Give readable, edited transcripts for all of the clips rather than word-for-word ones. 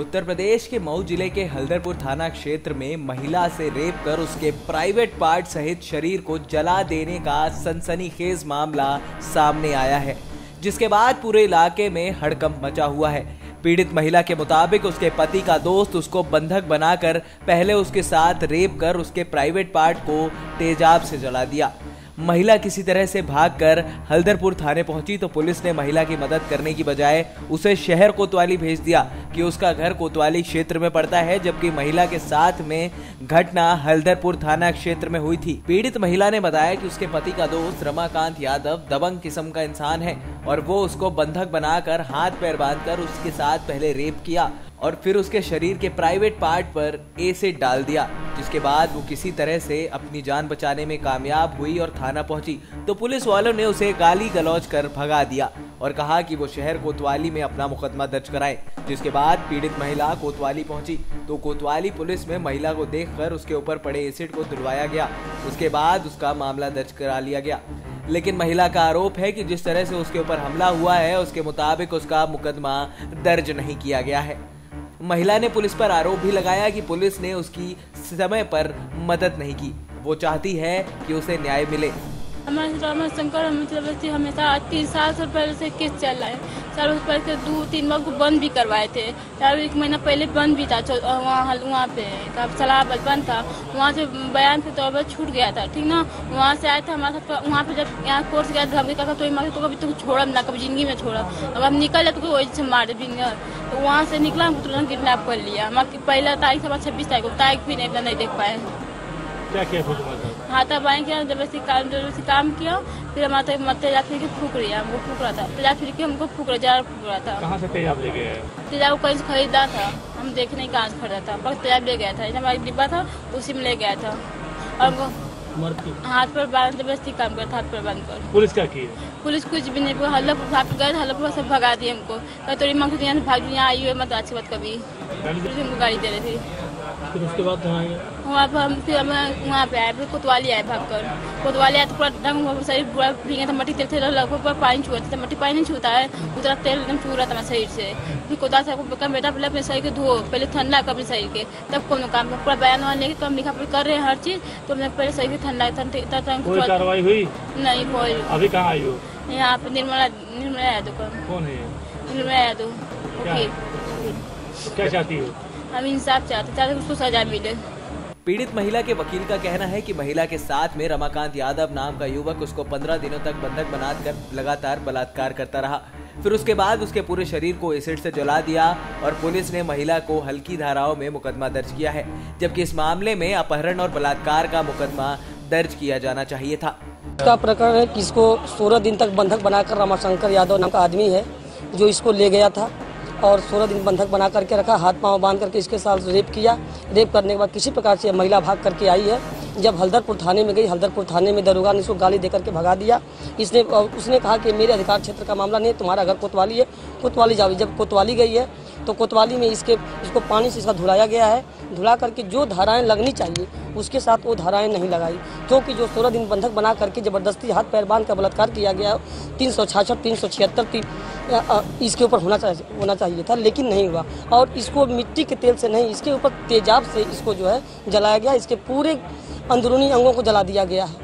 उत्तर प्रदेश के मऊ जिले के हल्दरपुर थाना क्षेत्र में महिला से रेप कर उसके प्राइवेट पार्ट सहित शरीर को जला देने का सनसनीखेज मामला सामने आया है, जिसके बाद पूरे इलाके में हड़कंप मचा हुआ है। पीड़ित महिला के मुताबिक उसके पति का दोस्त उसको बंधक बनाकर पहले उसके साथ रेप कर उसके प्राइवेट पार्ट को तेजाब से जला दिया। महिला किसी तरह से भागकर हल्दरपुर थाने पहुंची तो पुलिस ने महिला की मदद करने की बजाय उसे शहर कोतवाली भेज दिया कि उसका घर कोतवाली क्षेत्र में पड़ता है, जबकि महिला के साथ में घटना हल्दरपुर थाना क्षेत्र में हुई थी। पीड़ित महिला ने बताया कि उसके पति का दोस्त रमाकांत यादव दबंग किस्म का इंसान है और वो उसको बंधक बनाकर हाथ पैर बांधकर उसके साथ पहले रेप किया और फिर उसके शरीर के प्राइवेट पार्ट पर एसिड डाल दिया, जिसके बाद वो किसी तरह से अपनी जान बचाने में कामयाब हुई और थाना पहुंची तो पुलिस वालों ने उसे गाली गलौज कर भगा दिया और कहा कि वो शहर कोतवाली में अपना मुकदमा दर्ज कराए। जिसके बाद पीड़ित महिला कोतवाली पहुंची तो कोतवाली पुलिस में महिला को देखकर उसके ऊपर पड़े एसिड को तुड़वाया गया। उसके बाद उसका मामला दर्ज करा लिया गया, लेकिन महिला का आरोप है कि जिस तरह से उसके ऊपर हमला हुआ है उसके मुताबिक उसका मुकदमा दर्ज नहीं किया गया है। महिला ने पुलिस पर आरोप भी लगाया कि पुलिस ने उसकी समय पर मदद नहीं की। वो चाहती है कि उसे न्याय मिले। हमारे शंकर हमेशा 3 साल से पहले से केस चल रहा है। साल पहले से 2-3 बार को बंद भी करवाए थे। 1 महीना पहले बंद भी था वहाँ पे सलाह बंद था। वहाँ से बयान के तौर पर छूट गया था, ठीक ना। वहाँ से आए थे हमारे साथ। वहाँ पे जब यहाँ कोर्स गया था तो कभी तुम छोड़ा ना, कभी जिंदगी में छोड़ा। अगर हम निकल जाए तो वही से मारे भी। तो वहाँ से निकला हम तुरंत किडनैप कर लिया। हमारी पहला तारीख था 26 तारीख को, तारीख भी नहीं देख पाए। क्या किया हाथा बाएं किया, जबरदस्ती काम किया। फिर हमारे तेजाब फिर के फूक रही हमको, फूक रहा था तेजाब फिर के हमको फूक रहा था। कहाँ से तेजाब ले गया? तेजाब कहीं से खरीदा था, हम देखने कहाँ से खरीदा था, बस तेजाब ले गया था। हमारा डिब्बा था उसी में ले गया था और हाथ पर बांध जबरदस्ती काम करता, हाथ पर बांध कर। पुलिस क्या की? पुलिस कुछ भी नहीं, हल्लपुर भाग गए, हल्लपुर से भगा दिए हमको। तोड़ी मांग यहाँ से भाग यहाँ आई हुई मत अच्छी बात कभी हमको गाड़ी दे रही थी। फिर उसके बाद वहाँ पर हम फिर वहाँ पे आए, फिर कोतवाली आए भागकर। कोतवाली आए तो पूरा ढंग शरीर पूरा भीगे था, मट्टी तेल लगभग पानी छुआ था। मट्टी पानी नहीं छूता है, उतना तेल एकदम छू रहा था मेरे शरीर से। फिर कोतवाली साहब को बेटा पहले अपने शरीर के धो, पहले ठंडा कर अपने शरीर के, तब कोनो काम पूरा बयान वान लेके कम लिखा कर रहे हैं हर चीज। तो हमने पहले शरीर के ठंडा कोई कार्रवाई हुई नहीं। कोई अभी कहाँ आई हो? यहाँ पे निर्मला यादव का। कौन है? निर्मला यादव। क्या चाहती हो? हम इंसाफ चाहते उसको सजा मिले। पीड़ित महिला के वकील का कहना है कि महिला के साथ में रमाकांत यादव नाम का युवक उसको 15 दिनों तक बंधक बनाकर लगातार बलात्कार करता रहा। फिर उसके बाद उसके पूरे शरीर को एसिड से जला दिया और पुलिस ने महिला को हल्की धाराओं में मुकदमा दर्ज किया है, जबकि इस मामले में अपहरण और बलात्कार का मुकदमा दर्ज किया जाना चाहिए था। इसका प्रकरण है कि इसको 16 दिन तक बंधक बनाकर रमाशंकर यादव नाम का आदमी है जो इसको ले गया था और 16 दिन बंधक बना करके रखा, हाथ पांव बांध करके इसके साथ रेप किया। रेप करने के बाद किसी प्रकार से महिला भाग करके आई है। जब हल्दरपुर थाने में गई, हल्दरपुर थाने में दरोगा ने इसको गाली देकर के भगा दिया। उसने कहा कि मेरे अधिकार क्षेत्र का मामला नहीं है, तुम्हारा घर कोतवाली है, कोतवाली जाओ। जब कोतवाली गई है तो कोतवाली में इसको पानी से इसका धुलाया गया है। धुला करके जो धाराएं लगनी चाहिए उसके साथ वो धाराएं नहीं लगाई, क्योंकि जो 16 दिन बंधक बना करके जबरदस्ती हाथ पैर बांध कर बलात्कार किया गया 366, 376 इसके ऊपर होना चाहिए था, लेकिन नहीं हुआ। और इसको मिट्टी के तेल से नहीं, इसके ऊपर तेजाब से इसको जो है जलाया गया। इसके पूरे अंदरूनी अंगों को जला दिया गया है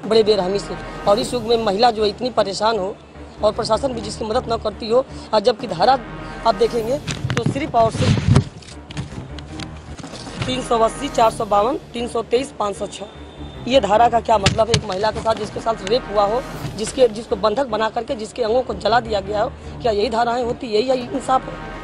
बड़े बेरहमी से। और इस युग में महिला जो इतनी परेशान हो और प्रशासन भी जिसकी मदद न करती हो, और जबकि धारा आप देखेंगे तो सिर्फ और सिर्फ 380, 452, 323, 506 ये धारा का क्या मतलब है? एक महिला के साथ जिसके साथ रेप हुआ हो, जिसको बंधक बना करके जिसके अंगों को जला दिया गया हो, क्या यही धाराएं होती? यही इंसाफ है?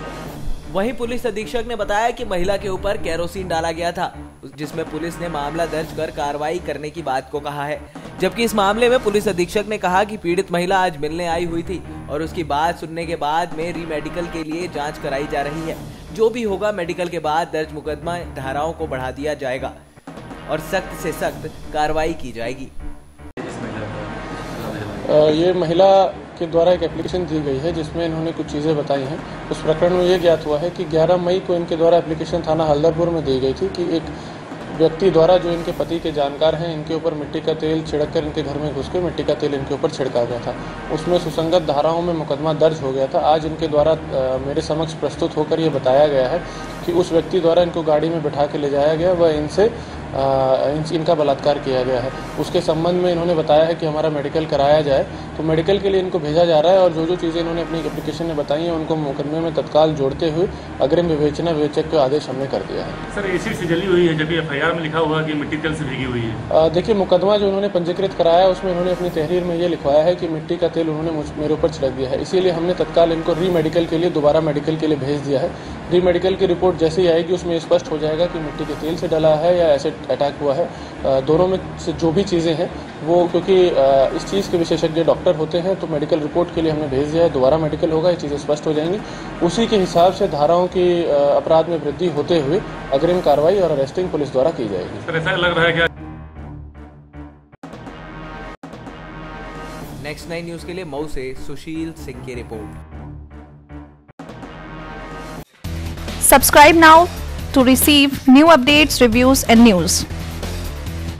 वहीं पुलिस अधीक्षक ने बताया कि महिला के ऊपर केरोसिन डाला गया था, जिसमें पुलिस ने मामला दर्ज कर कार्रवाई करने की बात को कहा है। जबकि इस मामले में पुलिस अधीक्षक ने कहा कि पीड़ित महिला आज मिलने आई हुई थी और उसकी बात सुनने के बाद में रीमेडिकल के लिए जांच कराई जा रही है। जो भी होगा मेडिकल के बाद दर्ज मुकदमा धाराओं को बढ़ा दिया जाएगा और सख्त से सख्त कार्रवाई की जाएगी। ये महिला के द्वारा एक एप्लीकेशन दी गई है जिसमें इन्होंने कुछ चीज़ें बताई हैं। उस प्रकरण में ये ज्ञात हुआ है कि 11 मई को इनके द्वारा एप्लीकेशन थाना हल्दरपुर में दी गई थी कि एक व्यक्ति द्वारा जो इनके पति के जानकार हैं, इनके ऊपर मिट्टी का तेल छिड़ककर इनके घर में घुस के मिट्टी का तेल इनके ऊपर छिड़का गया था। उसमें सुसंगत धाराओं में मुकदमा दर्ज हो गया था। आज इनके द्वारा मेरे समक्ष प्रस्तुत होकर ये बताया गया है कि उस व्यक्ति द्वारा इनको गाड़ी में बिठा के ले जाया गया व इनसे इनका बलात्कार किया गया है। उसके संबंध में इन्होंने बताया है कि हमारा मेडिकल कराया जाए, तो मेडिकल के लिए इनको भेजा जा रहा है और जो चीज़ें इन्होंने अपनी एप्लीकेशन में बताई हैं उनको मुकदमे में तत्काल जोड़ते हुए अग्रिम विवेचना विवेचक का आदेश हमने कर दिया है। सर एसिड से जली हुई है, जबकि एफआईआर में लिखा हुआ है कि मिट्टी तेल से भीगी हुई है। देखिए, मुकदमा जो उन्होंने पंजीकृत कराया उसमें उन्होंने अपनी तहरीर में ये लिखवाया है कि मिट्टी का तेल उन्होंने मेरे ऊपर छिड़क दिया है, इसीलिए हमने तत्काल इनको री मेडिकल के लिए दोबारा मेडिकल के लिए भेज दिया है। री मेडिकल की रिपोर्ट जैसे ही आएगी उसमें स्पष्ट हो जाएगा कि मिट्टी के तेल से डला है या एसिड अटैक हुआ है। दोनों में से जो भी चीज़ें हैं वो, क्योंकि इस चीज़ के विशेषज्ञ डॉक्टर होते हैं, तो मेडिकल रिपोर्ट के लिए हमने भेज दिया है। दोबारा मेडिकल होगा, ये चीज़ें स्पष्ट हो जाएंगी। उसी के हिसाब से धाराओं की अपराध में वृद्धि होते हुए अग्रिम कार्रवाई और अरेस्टिंग पुलिस द्वारा की जाएगी। सर ऐसा लग रहा है क्या? नेक्स्ट 9 न्यूज़ के लिए मऊ से सुशील सिंह की report. Subscribe now to receive new updates, reviews and news.